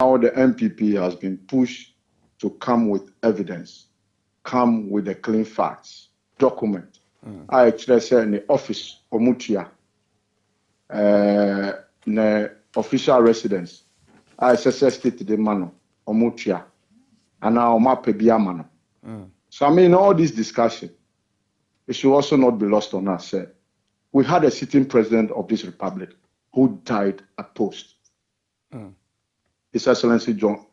Now the MPP has been pushed to come with evidence, come with the clean facts, document. I actually say in the office, Omutia, the official residence. I state the mano, Omutia, and now Mapebia mano. So I mean, all this discussion, it should also not be lost on us. We had a sitting president of this republic who died at post. His Excellency John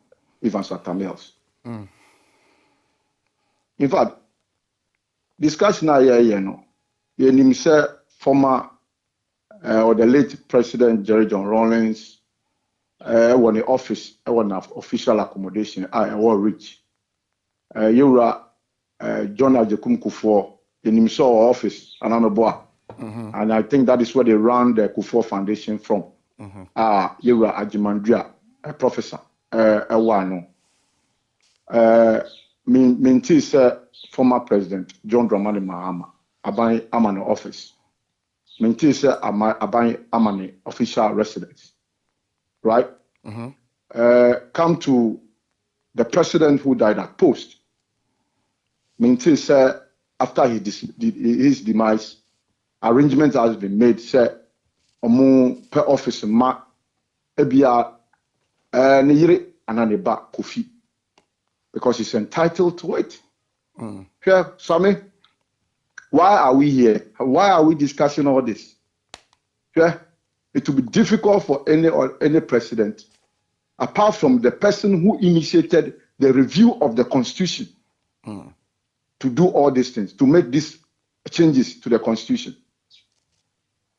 Evans Atta-Mills. In fact, discussion former or the late President Jerry John Rawlings when the office when official accommodation I was rich. John Ajekum Kufuor in his office and I think that is where they ran the Kufuor Foundation from. Yura Ajimandria, a professor, Ewano. Mintis former President John Dramani Mahama, Abani Amani office. Mintis Abani Amani official residence. Right? Come to the president who died at post. Mintis after his demise, arrangement has been made, Omu per office ma ebia ne yire ananeba Kofi because he's entitled to it. Here, Sammy, why are we here? Why are we discussing all this? Here, it will be difficult for any president, apart from the person who initiated the review of the constitution, to do all these things, to make these changes to the constitution.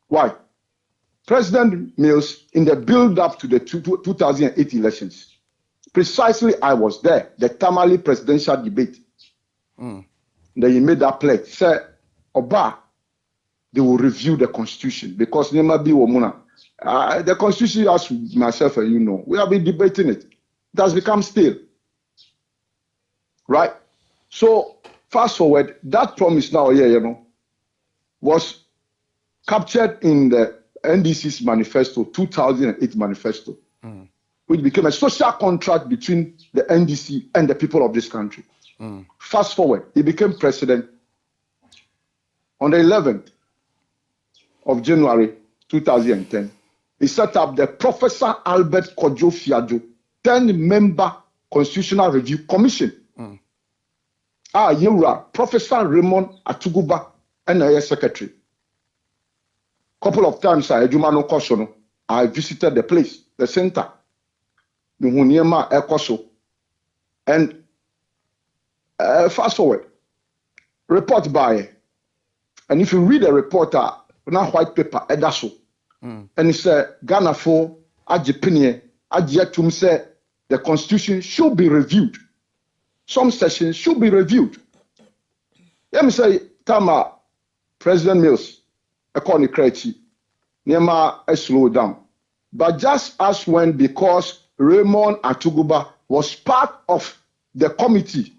Why? President Mills, in the build-up to the 2008 elections, precisely I was there, the Tamale presidential debate. Then he made that pledge, said, Oba, they will review the constitution because the constitution, as myself and you know, we have been debating it. It has become stale. Right? So, fast forward, that promise now, was captured in the NDC's manifesto, 2008 manifesto, which became a social contract between the NDC and the people of this country. Fast forward, he became president on the 11th of January 2010. He set up the Professor Albert Kojo Fiajo 10-member Constitutional Review Commission. Professor Raymond Atuguba and the secretary. Couple of times I visited the place, the center. And fast forward, report by, and if you read the report, now white paper, edaso, and it said Ghana for Ajipinye, Ajiatum said the constitution should be reviewed. Some sessions should be reviewed. Let me say, Tama, President Mills, according to Krechi, Nema slow down. But just as when, because Raymond Atuguba was part of the committee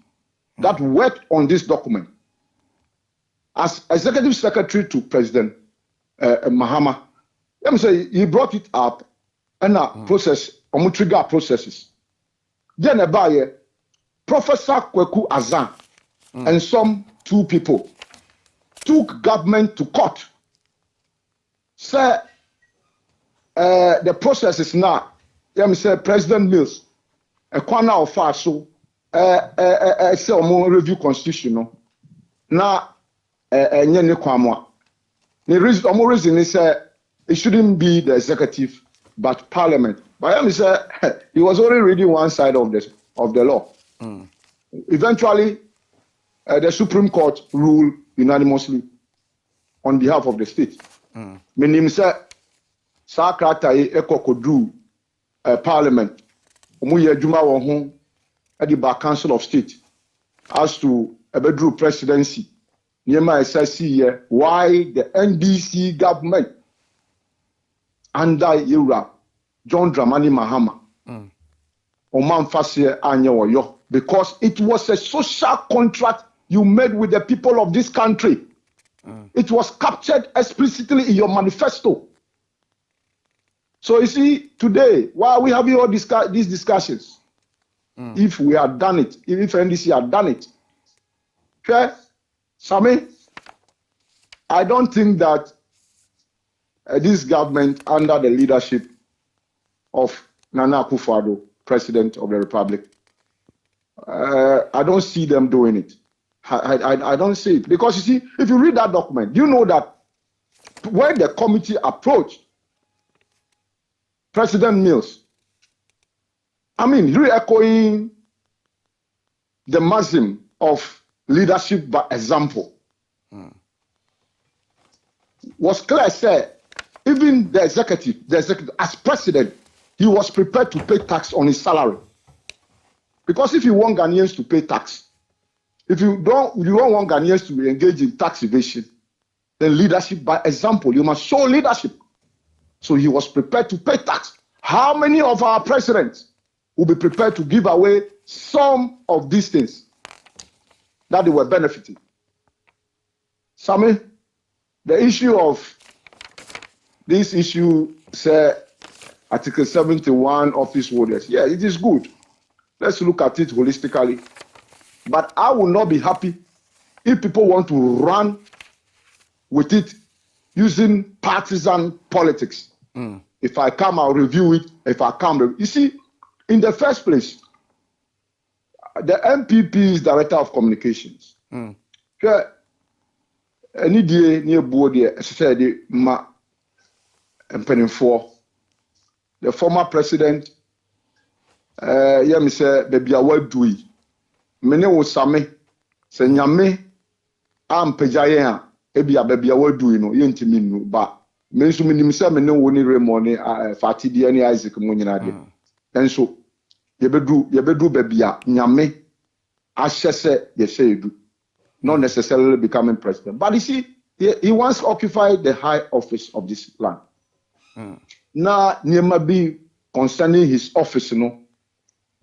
that worked on this document, as executive secretary to President Mahama, let me say, he brought it up and process, trigger processes. Then about Professor Kweku Azan and some two people took government to court. Say, the process is now, let me say, President Mills, a corner of far so, say, review constitution. Now, the reason is it shouldn't be the executive, but parliament. But let me say, he was only reading one side of the law. Eventually, the Supreme Court ruled unanimously on behalf of the state. Meaning, Sakrata Ekokodru Parliament, Omuye Juma Wahon, at the Bar Council of State, as to a bedroom presidency. Niema SSC, why the NDC government under Yura John Dramani Mahama, Oman Fasye Anyawoyo, because it was a social contract you made with the people of this country. It was captured explicitly in your manifesto. So you see, today, while we have all these discussions, if we had done it, if NDC had done it, okay, Sammy, I don't think that this government, under the leadership of Nana Akufo-Addo, President of the Republic, I don't see them doing it. I don't see it. Because you see, if you read that document, you know that when the committee approached President Mills, I mean, re-echoing the maxim of leadership by example, was clear, said, even the executive, as president, he was prepared to pay tax on his salary. Because if you want Ghanaians to pay tax, if you don't want Ghanaians to engage in tax evasion, then leadership by example, you must show leadership. So he was prepared to pay tax. How many of our presidents will be prepared to give away some of these things that they were benefiting? Sammy, the issue of this issue, say, Article 71 office holders, yeah, it is good. Let's look at it holistically. But I will not be happy if people want to run with it using partisan politics. If I come, I'll review it. If I come, you see, in the first place, the MPP's Director of Communications, any day near bode, said ma for the former president, yeah, me say, baby, I will do it. Mene wo same, se nyame am pejaye ebi a baby, I will do it. No, yentimi no, ba. Me so minim se mene wo ni Raymond Fatidi ni Isaac mo nyina de. Enso yebedu baby a nyame ahyese ye say do. Not necessarily becoming president. But you see, he once occupied the high office of this land. Now, niema bi concerning his office,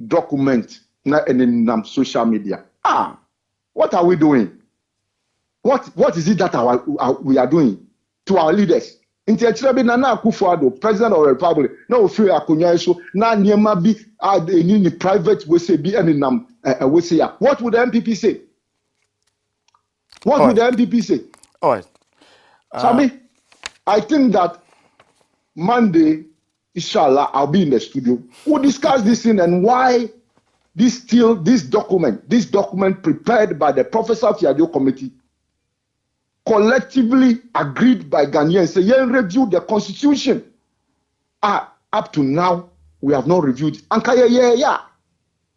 document na in social media. What are we doing? What is it that we are doing to our leaders? Intellectually, Nana Akufo-Addo, President of the Republic, na ofiri akonya so na niema bi ni private we say bi and we say. What would the MPP say? What would the MPP say? All right. Sammy, I think that Monday, inshallah, I'll be in the studio. We'll discuss this thing and why this document prepared by the Professor Fiadio Committee, collectively agreed by Ghanaians, say, yeah, review the constitution. Up to now, we have not reviewed. Yeah.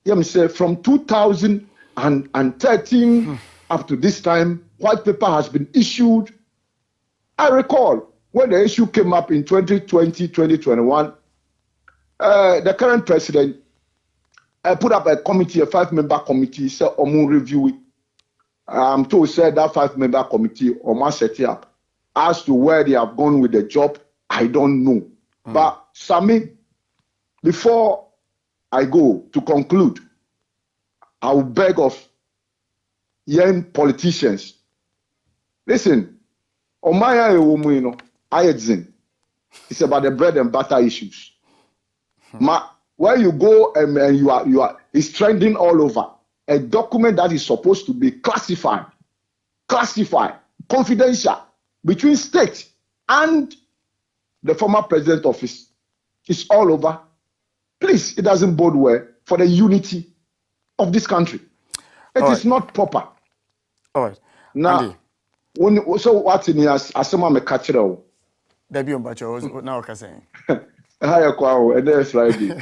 Me say from 2013 up to this time, white paper has been issued. I recall when the issue came up in 2020, 2021, the current president put up a committee, a 5-member committee, said, review it. I'm told said that 5-member committee almost set it up. As to where they have gone with the job, I don't know. But Sammy, before I go to conclude, I will beg of young politicians. Listen, Omaya Ewumu, it's about the bread and butter issues. Where you go and you are, it's trending all over. A document that is supposed to be classified, confidential between state and the former president office is all over. Please, it doesn't bode well for the unity of this country. It is not proper. All right. Now, so what in here as someone me catch it all. Debbie Ombacho, now what can I say? Hi, Kwao, and there's Friday.